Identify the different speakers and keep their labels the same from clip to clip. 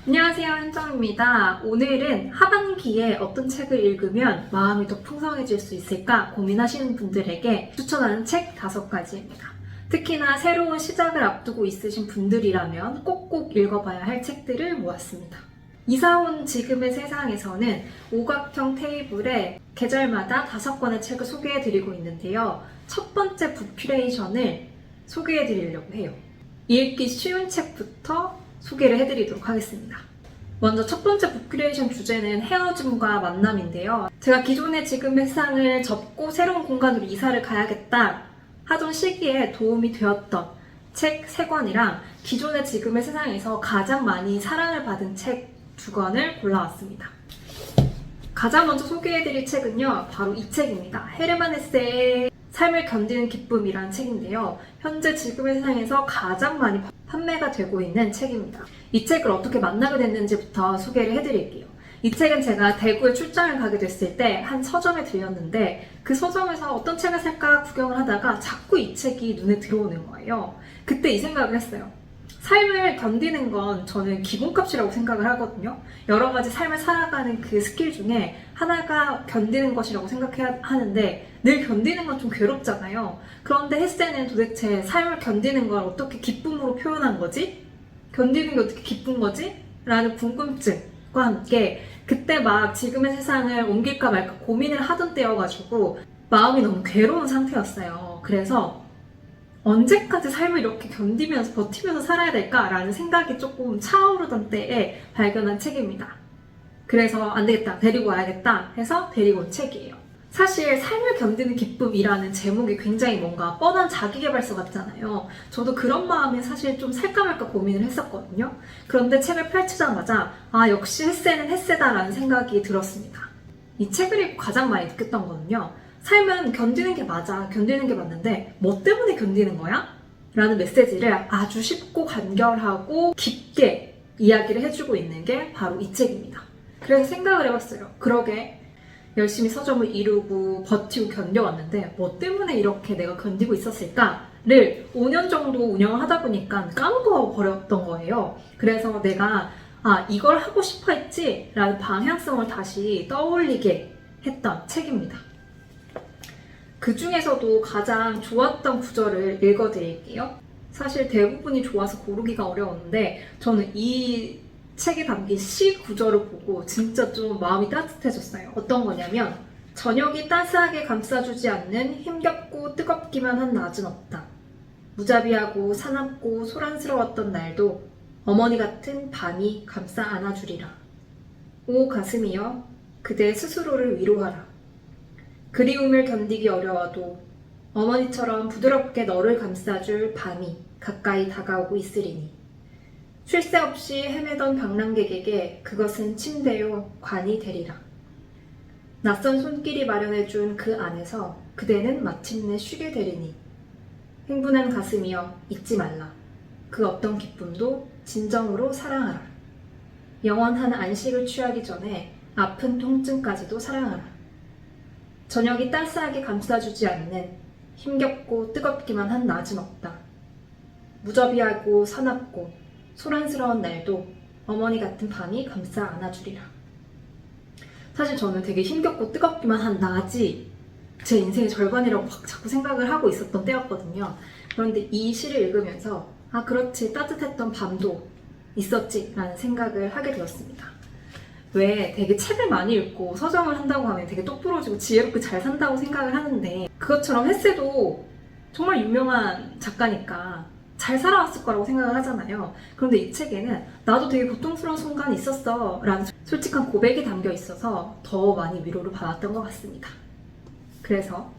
Speaker 1: 안녕하세요, 현정입니다. 오늘은 하반기에 어떤 책을 읽으면 마음이 더 풍성해질 수 있을까 고민하시는 분들에게 추천하는 책 5가지입니다. 특히나 새로운 시작을 앞두고 있으신 분들이라면 꼭꼭 읽어봐야 할 책들을 모았습니다. 이사온 지금의 세상에서는 오각형 테이블에 계절마다 5권의 책을 소개해드리고 있는데요. 첫 번째 북큐레이션을 소개해드리려고 해요. 읽기 쉬운 책부터 소개를 해드리도록 하겠습니다. 먼저 첫 번째 북큐레이션 주제는 헤어짐과 만남인데요. 제가 기존의 지금의 세상을 접고 새로운 공간으로 이사를 가야겠다 하던 시기에 도움이 되었던 책 3권이랑 기존의 지금의 세상에서 가장 많이 사랑을 받은 책 2권을 골라왔습니다. 가장 먼저 소개해드릴 책은요, 바로 이 책입니다. 헤르만 헤세의 삶을 견디는 기쁨이라는 책인데요. 현재 지금의 세상에서 가장 많이 판매가 되고 있는 책입니다. 이 책을 어떻게 만나게 됐는지부터 소개를 해드릴게요. 이 책은 제가 대구에 출장을 가게 됐을 때 한 서점에 들렸는데 그 서점에서 어떤 책을 살까 구경을 하다가 자꾸 이 책이 눈에 들어오는 거예요. 그때 이 생각을 했어요. 삶을 견디는 건 저는 기본값이라고 생각을 하거든요. 여러 가지 삶을 살아가는 그 스킬 중에 하나가 견디는 것이라고 생각해야 하는데 늘 견디는 건 좀 괴롭잖아요. 그런데 헤세는 도대체 삶을 견디는 걸 어떻게 기쁨으로 표현한 거지? 견디는 게 어떻게 기쁜 거지? 라는 궁금증과 함께 그때 막 지금의 세상을 옮길까 말까 고민을 하던 때여가지고 마음이 너무 괴로운 상태였어요. 그래서 언제까지 삶을 이렇게 견디면서 버티면서 살아야 될까라는 생각이 조금 차오르던 때에 발견한 책입니다. 그래서 안 되겠다, 데리고 와야겠다 해서 데리고 온 책이에요. 사실 삶을 견디는 기쁨이라는 제목이 굉장히 뭔가 뻔한 자기계발서 같잖아요. 저도 그런 마음에 사실 좀 살까 말까 고민을 했었거든요. 그런데 책을 펼치자마자 역시 헤세는 헤세다라는 생각이 들었습니다. 이 책을 읽고 가장 많이 느꼈던 거는요, 삶은 견디는 게 맞아, 견디는 게 맞는데 뭐 때문에 견디는 거야? 라는 메시지를 아주 쉽고 간결하고 깊게 이야기를 해주고 있는 게 바로 이 책입니다. 그래서 생각을 해봤어요. 그러게 열심히 서점을 이루고 버티고 견뎌왔는데 뭐 때문에 이렇게 내가 견디고 있었을까를 5년 정도 운영을 하다 보니까 까먹어버렸던 거예요. 그래서 내가 이걸 하고 싶어 했지 라는 방향성을 다시 떠올리게 했던 책입니다. 그 중에서도 가장 좋았던 구절을 읽어드릴게요. 사실 대부분이 좋아서 고르기가 어려웠는데 저는 이 책에 담긴 시 구절을 보고 진짜 좀 마음이 따뜻해졌어요. 어떤 거냐면 저녁이 따스하게 감싸주지 않는 힘겹고 뜨겁기만 한 낮은 없다. 무자비하고 사납고 소란스러웠던 날도 어머니 같은 밤이 감싸 안아주리라. 오 가슴이여, 그대 스스로를 위로하라. 그리움을 견디기 어려워도 어머니처럼 부드럽게 너를 감싸줄 밤이 가까이 다가오고 있으리니 쉴 새 없이 헤매던 방랑객에게 그것은 침대요 관이 되리라. 낯선 손길이 마련해준 그 안에서 그대는 마침내 쉬게 되리니 흥분한 가슴이여 잊지 말라. 그 어떤 기쁨도 진정으로 사랑하라. 영원한 안식을 취하기 전에 아픈 통증까지도 사랑하라. 저녁이 따스하게 감싸주지 않는 힘겹고 뜨겁기만 한 낮은 없다. 무자비하고 사납고 소란스러운 날도 어머니 같은 밤이 감싸 안아주리라. 사실 저는 되게 힘겹고 뜨겁기만 한 낮이 제 인생의 절반이라고 막 자꾸 생각을 하고 있었던 때였거든요. 그런데 이 시를 읽으면서 그렇지, 따뜻했던 밤도 있었지 라는 생각을 하게 되었습니다. 왜 되게 책을 많이 읽고 서점을 한다고 하면 되게 똑부러지고 지혜롭게 잘 산다고 생각을 하는데 그것처럼 헤세도 정말 유명한 작가니까 잘 살아왔을 거라고 생각을 하잖아요. 그런데 이 책에는 나도 되게 고통스러운 순간이 있었어 라는 솔직한 고백이 담겨 있어서 더 많이 위로를 받았던 것 같습니다. 그래서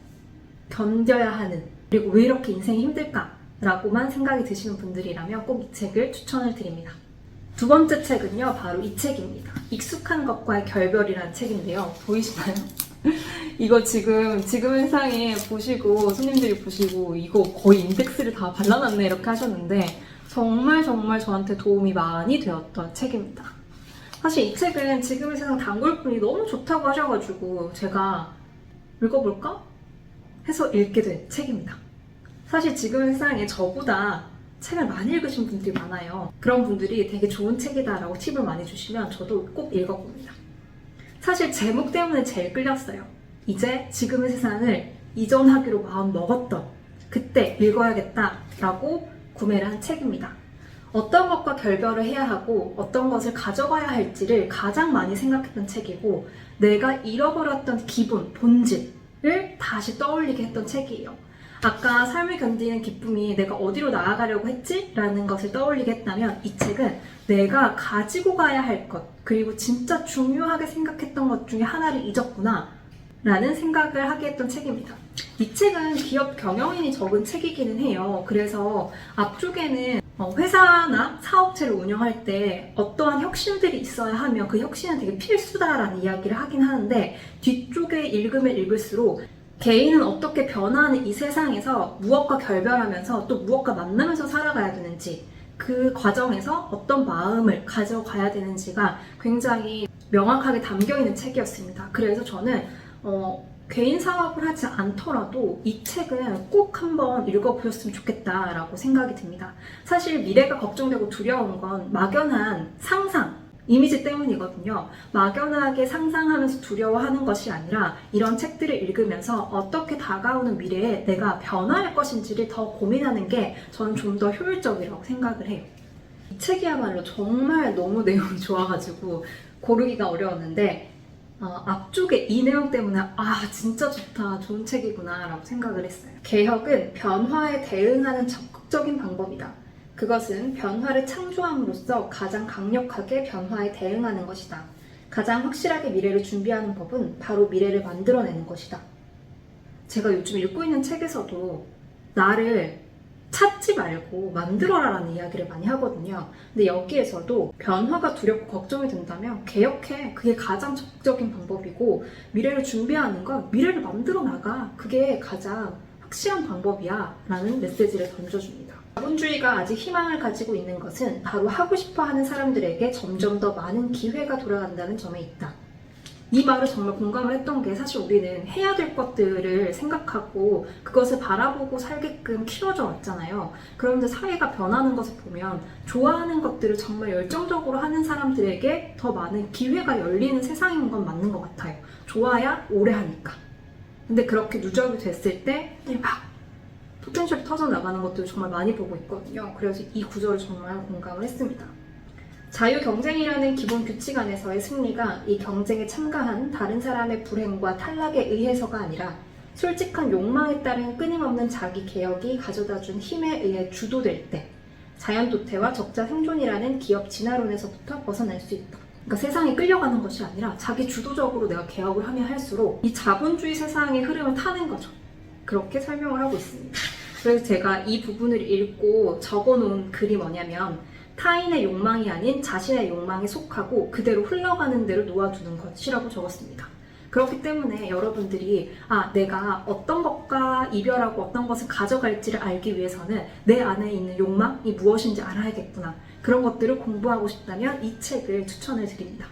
Speaker 1: 견뎌야 하는, 그리고 왜 이렇게 인생이 힘들까 라고만 생각이 드시는 분들이라면 꼭 이 책을 추천을 드립니다. 두 번째 책은요, 바로 이 책입니다. 익숙한 것과의 결별이라는 책인데요. 보이시나요? 이거 지금 세상에 보시고 손님들이 보시고 이거 거의 인덱스를 다 발라놨네 이렇게 하셨는데 정말 저한테 도움이 많이 되었던 책입니다. 사실 이 책은 지금의 세상 단골분이 너무 좋다고 하셔가지고 제가 읽어볼까? 해서 읽게 된 책입니다. 사실 지금의 세상에 저보다 책을 많이 읽으신 분들이 많아요. 그런 분들이 되게 좋은 책이다라고 팁을 많이 주시면 저도 꼭 읽어봅니다. 사실 제목 때문에 제일 끌렸어요. 이제 지금의 세상을 이전하기로 마음 먹었던 그때 읽어야겠다라고 구매를 한 책입니다. 어떤 것과 결별을 해야 하고 어떤 것을 가져가야 할지를 가장 많이 생각했던 책이고 내가 잃어버렸던 기본, 본질을 다시 떠올리게 했던 책이에요. 아까 삶을 견디는 기쁨이 내가 어디로 나아가려고 했지? 라는 것을 떠올리게 했다면 이 책은 내가 가지고 가야 할 것, 그리고 진짜 중요하게 생각했던 것 중에 하나를 잊었구나 라는 생각을 하게 했던 책입니다. 이 책은 기업 경영인이 적은 책이기는 해요. 그래서 앞쪽에는 회사나 사업체를 운영할 때 어떠한 혁신들이 있어야 하며 그 혁신은 되게 필수다라는 이야기를 하긴 하는데 뒤쪽에 읽으면 읽을수록 개인은 어떻게 변화하는 이 세상에서 무엇과 결별하면서 또 무엇과 만나면서 살아가야 되는지 그 과정에서 어떤 마음을 가져가야 되는지가 굉장히 명확하게 담겨있는 책이었습니다. 그래서 저는 개인 사업을 하지 않더라도 이 책은 꼭 한번 읽어보셨으면 좋겠다라고 생각이 듭니다. 사실 미래가 걱정되고 두려운 건 막연한 상상, 이미지 때문이거든요. 막연하게 상상하면서 두려워하는 것이 아니라 이런 책들을 읽으면서 어떻게 다가오는 미래에 내가 변화할 것인지를 더 고민하는 게 저는 좀 더 효율적이라고 생각을 해요. 이 책이야말로 정말 너무 내용이 좋아가지고 고르기가 어려웠는데 앞쪽에 이 내용 때문에 진짜 좋다, 좋은 책이구나 라고 생각을 했어요. 개혁은 변화에 대응하는 적극적인 방법이다. 그것은 변화를 창조함으로써 가장 강력하게 변화에 대응하는 것이다. 가장 확실하게 미래를 준비하는 법은 바로 미래를 만들어내는 것이다. 제가 요즘 읽고 있는 책에서도 나를 찾지 말고 만들어라라는 이야기를 많이 하거든요. 근데 여기에서도 변화가 두렵고 걱정이 된다면 개혁해. 그게 가장 적극적인 방법이고 미래를 준비하는 건 미래를 만들어 나가. 그게 가장 확실한 방법이야 라는 메시지를 던져줍니다. 자본주의가 아직 희망을 가지고 있는 것은 바로 하고 싶어 하는 사람들에게 점점 더 많은 기회가 돌아간다는 점에 있다. 이 말을 정말 공감을 했던 게 사실 우리는 해야 될 것들을 생각하고 그것을 바라보고 살게끔 키워져 왔잖아요. 그런데 사회가 변하는 것을 보면 좋아하는 것들을 정말 열정적으로 하는 사람들에게 더 많은 기회가 열리는 세상인 건 맞는 것 같아요. 좋아야 오래 하니까. 근데 그렇게 누적이 됐을 때 막 포텐셜이 터져나가는 것들을 정말 많이 보고 있거든요. 그래서 이 구조를 정말 공감을 했습니다. 자유경쟁이라는 기본 규칙 안에서의 승리가 이 경쟁에 참가한 다른 사람의 불행과 탈락에 의해서가 아니라 솔직한 욕망에 따른 끊임없는 자기 개혁이 가져다준 힘에 의해 주도될 때 자연도태와 적자 생존이라는 기업 진화론에서부터 벗어날 수 있다. 그러니까 세상에 끌려가는 것이 아니라 자기 주도적으로 내가 개혁을 하면 할수록 이 자본주의 세상의 흐름을 타는 거죠. 그렇게 설명을 하고 있습니다. 그래서 제가 이 부분을 읽고 적어놓은 글이 뭐냐면 타인의 욕망이 아닌 자신의 욕망에 속하고 그대로 흘러가는 대로 놓아두는 것이라고 적었습니다. 그렇기 때문에 여러분들이 내가 어떤 것과 이별하고 어떤 것을 가져갈지를 알기 위해서는 내 안에 있는 욕망이 무엇인지 알아야겠구나. 그런 것들을 공부하고 싶다면 이 책을 추천을 드립니다.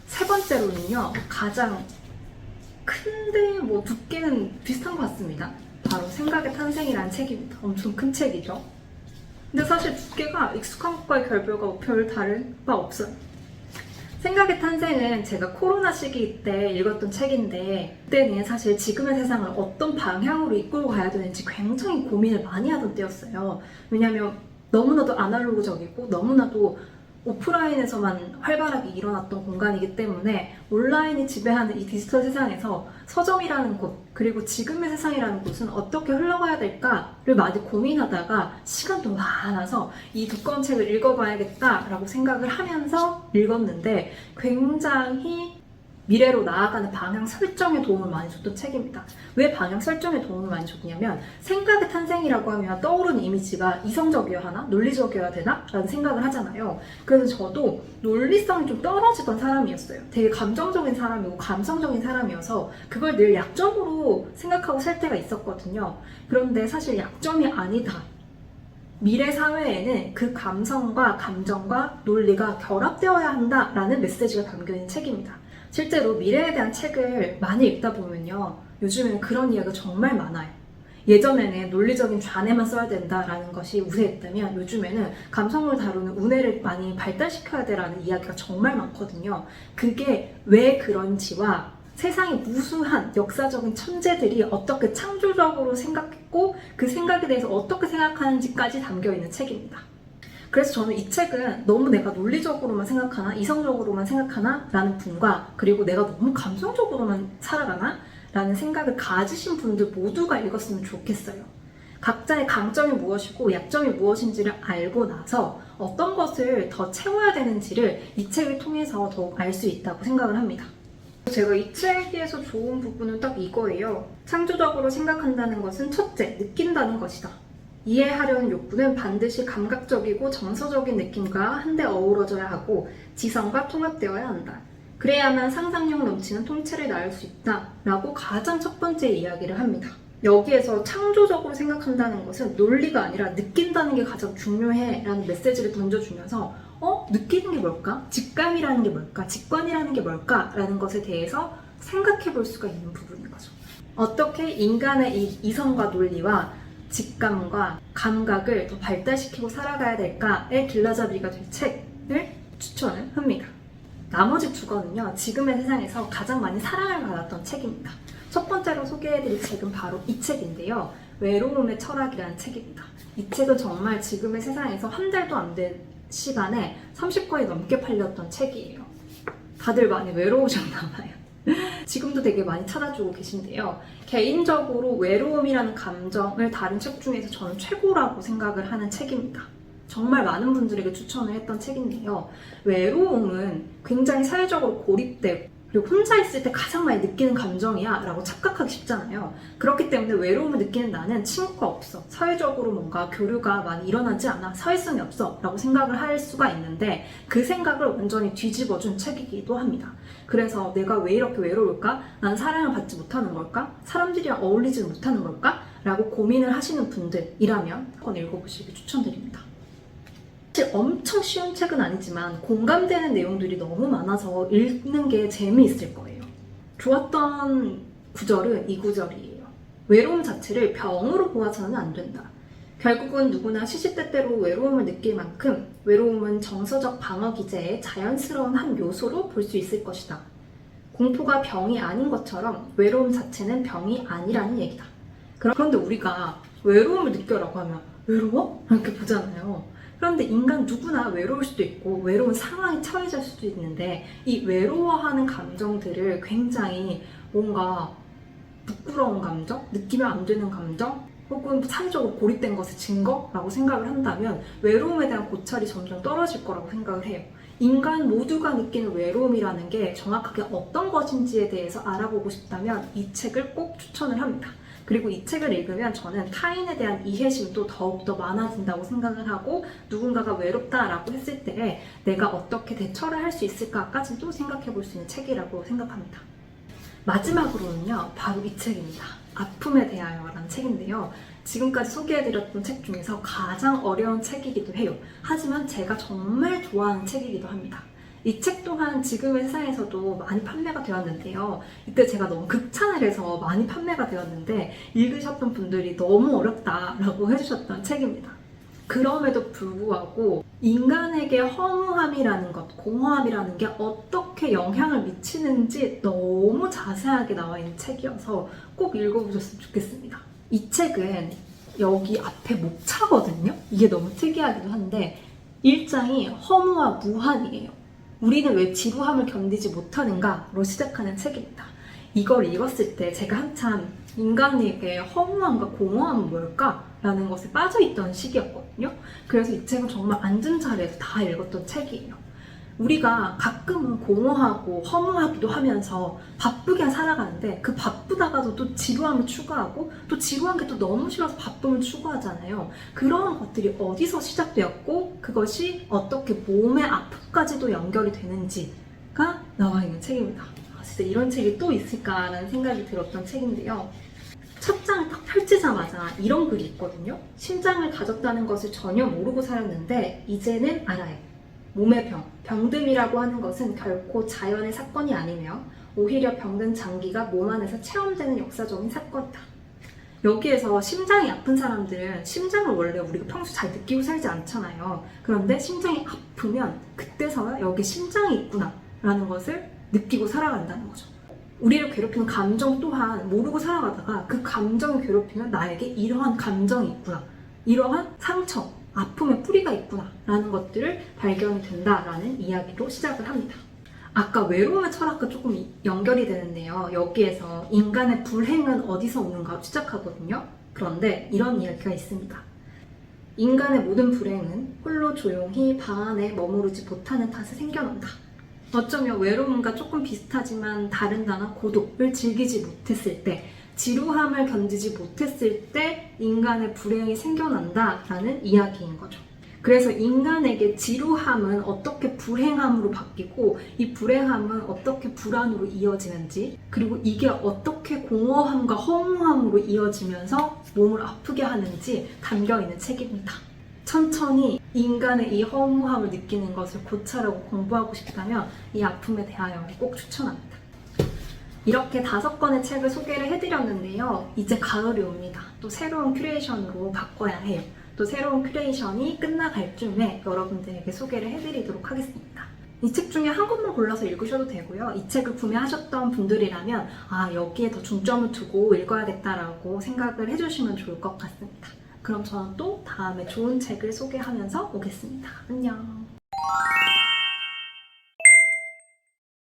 Speaker 1: 세 번째로는요. 가장 큰데 두께는 비슷한 것 같습니다. 바로 생각의 탄생이라는 책입니다. 엄청 큰 책이죠. 근데 사실 두께가 익숙한 것과의 결별과 별 다른 바 없어요. 생각의 탄생은 제가 코로나 시기 때 읽었던 책인데 그때는 사실 지금의 세상을 어떤 방향으로 이끌고 가야 되는지 굉장히 고민을 많이 하던 때였어요. 왜냐하면 너무나도 아날로그적이고 너무나도 오프라인에서만 활발하게 일어났던 공간이기 때문에 온라인이 지배하는 이 디지털 세상에서 서점이라는 곳 그리고 지금의 세상이라는 곳은 어떻게 흘러가야 될까를 많이 고민하다가 시간도 많아서 이 두꺼운 책을 읽어봐야겠다라고 생각을 하면서 읽었는데 굉장히 미래로 나아가는 방향 설정에 도움을 많이 줬던 책입니다. 왜 방향 설정에 도움을 많이 줬냐면 생각의 탄생이라고 하면 떠오르는 이미지가 이성적이어야 하나? 논리적이어야 되나? 라는 생각을 하잖아요. 그래서 저도 논리성이 좀 떨어지던 사람이었어요. 되게 감정적인 사람이고 감성적인 사람이어서 그걸 늘 약점으로 생각하고 살 때가 있었거든요. 그런데 사실 약점이 아니다. 미래 사회에는 그 감성과 감정과 논리가 결합되어야 한다라는 메시지가 담겨있는 책입니다. 실제로 미래에 대한 책을 많이 읽다 보면요. 요즘에는 그런 이야기가 정말 많아요. 예전에는 논리적인 좌뇌만 써야 된다라는 것이 우세했다면 요즘에는 감성을 다루는 우뇌를 많이 발달시켜야 되라는 이야기가 정말 많거든요. 그게 왜 그런지와 세상의 무수한 역사적인 천재들이 어떻게 창조적으로 생각했고 그 생각에 대해서 어떻게 생각하는지까지 담겨있는 책입니다. 그래서 저는 이 책은 너무 내가 논리적으로만 생각하나 이성적으로만 생각하나 라는 분과 그리고 내가 너무 감성적으로만 살아가나 라는 생각을 가지신 분들 모두가 읽었으면 좋겠어요. 각자의 강점이 무엇이고 약점이 무엇인지를 알고 나서 어떤 것을 더 채워야 되는지를 이 책을 통해서 더욱 알 수 있다고 생각을 합니다. 제가 이 책에서 좋은 부분은 딱 이거예요. 창조적으로 생각한다는 것은 첫째, 느낀다는 것이다. 이해하려는 욕구는 반드시 감각적이고 정서적인 느낌과 한데 어우러져야 하고 지성과 통합되어야 한다. 그래야만 상상력 넘치는 통찰을 낳을 수 있다 라고 가장 첫 번째 이야기를 합니다. 여기에서 창조적으로 생각한다는 것은 논리가 아니라 느낀다는 게 가장 중요해 라는 메시지를 던져주면서 느끼는 게 뭘까? 직감이라는 게 뭘까? 직관이라는 게 뭘까? 라는 것에 대해서 생각해 볼 수가 있는 부분인 거죠. 어떻게 인간의 이 이성과 논리와 직감과 감각을 더 발달시키고 살아가야 될까의 길라잡이가 될 책을 추천을 합니다. 나머지 두 권은요, 지금의 세상에서 가장 많이 사랑을 받았던 책입니다. 첫 번째로 소개해드릴 책은 바로 이 책인데요. 외로움의 철학이라는 책입니다. 이 책은 정말 지금의 세상에서 한 달도 안 된 시간에 30권이 넘게 팔렸던 책이에요. 다들 많이 외로우셨나봐요. 지금도 되게 많이 찾아주고 계신데요. 개인적으로 외로움이라는 감정을 다룬 책 중에서 저는 최고라고 생각을 하는 책입니다. 정말 많은 분들에게 추천을 했던 책인데요. 외로움은 굉장히 사회적으로 고립되고 그리고 혼자 있을 때 가장 많이 느끼는 감정이야 라고 착각하기 쉽잖아요. 그렇기 때문에 외로움을 느끼는 나는 친구가 없어, 사회적으로 뭔가 교류가 많이 일어나지 않아, 사회성이 없어 라고 생각을 할 수가 있는데 그 생각을 완전히 뒤집어준 책이기도 합니다. 그래서 내가 왜 이렇게 외로울까? 난 사랑을 받지 못하는 걸까? 사람들이랑 어울리지 못하는 걸까? 라고 고민을 하시는 분들이라면 한번 읽어보시길 추천드립니다. 사실 엄청 쉬운 책은 아니지만 공감되는 내용들이 너무 많아서 읽는 게 재미있을 거예요. 좋았던 구절은 이 구절이에요. 외로움 자체를 병으로 보아서는 안 된다. 결국은 누구나 시시때때로 외로움을 느낄 만큼 외로움은 정서적 방어 기제의 자연스러운 한 요소로 볼 수 있을 것이다. 공포가 병이 아닌 것처럼 외로움 자체는 병이 아니라는 얘기다. 그런데 우리가 외로움을 느껴라고 하면 외로워? 이렇게 보잖아요. 그런데 인간 누구나 외로울 수도 있고 외로운 상황에 처해질 수도 있는데 이 외로워하는 감정들을 굉장히 뭔가 부끄러운 감정, 느끼면 안 되는 감정, 혹은 사회적으로 고립된 것의 증거라고 생각을 한다면 외로움에 대한 고찰이 점점 떨어질 거라고 생각을 해요. 인간 모두가 느끼는 외로움이라는 게 정확하게 어떤 것인지에 대해서 알아보고 싶다면 이 책을 꼭 추천을 합니다. 그리고 이 책을 읽으면 저는 타인에 대한 이해심도 더욱더 많아진다고 생각을 하고 누군가가 외롭다라고 했을 때 내가 어떻게 대처를 할 수 있을까까지도 생각해 볼 수 있는 책이라고 생각합니다. 마지막으로는요, 바로 이 책입니다. 아픔에 대하여라는 책인데요. 지금까지 소개해드렸던 책 중에서 가장 어려운 책이기도 해요. 하지만 제가 정말 좋아하는 책이기도 합니다. 이 책 또한 지금의 세상에서도 많이 판매가 되었는데요. 이때 제가 너무 극찬을 해서 많이 판매가 되었는데 읽으셨던 분들이 너무 어렵다라고 해주셨던 책입니다. 그럼에도 불구하고 인간에게 허무함이라는 것, 공허함이라는 게 어떻게 영향을 미치는지 너무 자세하게 나와 있는 책이어서 꼭 읽어보셨으면 좋겠습니다. 이 책은 여기 앞에 목차거든요. 이게 너무 특이하기도 한데 1장이 허무와 무한이에요. 우리는 왜 지루함을 견디지 못하는가로 시작하는 책입니다. 이걸 읽었을 때 제가 한참 인간에게 허무함과 공허함은 뭘까? 라는 것에 빠져있던 시기였거든요. 그래서 이 책은 정말 앉은 자리에서 다 읽었던 책이에요. 우리가 가끔은 공허하고 허무하기도 하면서 바쁘게 살아가는데 그 바쁘다가도 또 지루함을 추구하고 또 지루한 게 또 너무 싫어서 바쁨을 추구하잖아요. 그런 것들이 어디서 시작되었고 그것이 어떻게 몸의 아픔까지도 연결이 되는지가 나와 있는 책입니다. 진짜 이런 책이 또 있을까라는 생각이 들었던 책인데요. 첫 장을 딱 펼치자마자 이런 글이 있거든요. 심장을 가졌다는 것을 전혀 모르고 살았는데 이제는 알아요. 몸의 병, 병듦이라고 하는 것은 결코 자연의 사건이 아니며 오히려 병든 장기가 몸 안에서 체험되는 역사적인 사건이다. 여기에서 심장이 아픈 사람들은 심장을 원래 우리가 평소 잘 느끼고 살지 않잖아요. 그런데 심장이 아프면 그때서야 여기 심장이 있구나 라는 것을 느끼고 살아간다는 거죠. 우리를 괴롭히는 감정 또한 모르고 살아가다가 그 감정을 괴롭히면 나에게 이러한 감정이 있구나, 이러한 상처, 아픔의 뿌리가 있구나 라는 것들을 발견이 된다라는 이야기로 시작을 합니다. 아까 외로움의 철학과 조금 연결이 되는데요. 여기에서 인간의 불행은 어디서 오는가 시작하거든요. 그런데 이런 이야기가 있습니다. 인간의 모든 불행은 홀로 조용히 방 안에 머무르지 못하는 탓에 생겨난다. 어쩌면 외로움과 조금 비슷하지만 다른다나 고독을 즐기지 못했을 때, 지루함을 견디지 못했을 때 인간의 불행이 생겨난다라는 이야기인 거죠. 그래서 인간에게 지루함은 어떻게 불행함으로 바뀌고 이 불행함은 어떻게 불안으로 이어지는지, 그리고 이게 어떻게 공허함과 허무함으로 이어지면서 몸을 아프게 하는지 담겨있는 책입니다. 천천히 인간의 이 허무함을 느끼는 것을 고찰하고 공부하고 싶다면 이 아픔에 대하여를 꼭 추천합니다. 이렇게 5권의 책을 소개를 해드렸는데요. 이제 가을이 옵니다. 또 새로운 큐레이션으로 바꿔야 해요. 또 새로운 큐레이션이 끝나갈 쯤에 여러분들에게 소개를 해드리도록 하겠습니다. 이 책 중에 한 권만 골라서 읽으셔도 되고요. 이 책을 구매하셨던 분들이라면 여기에 더 중점을 두고 읽어야겠다라고 생각을 해주시면 좋을 것 같습니다. 그럼 저는 또 다음에 좋은 책을 소개하면서 오겠습니다. 안녕.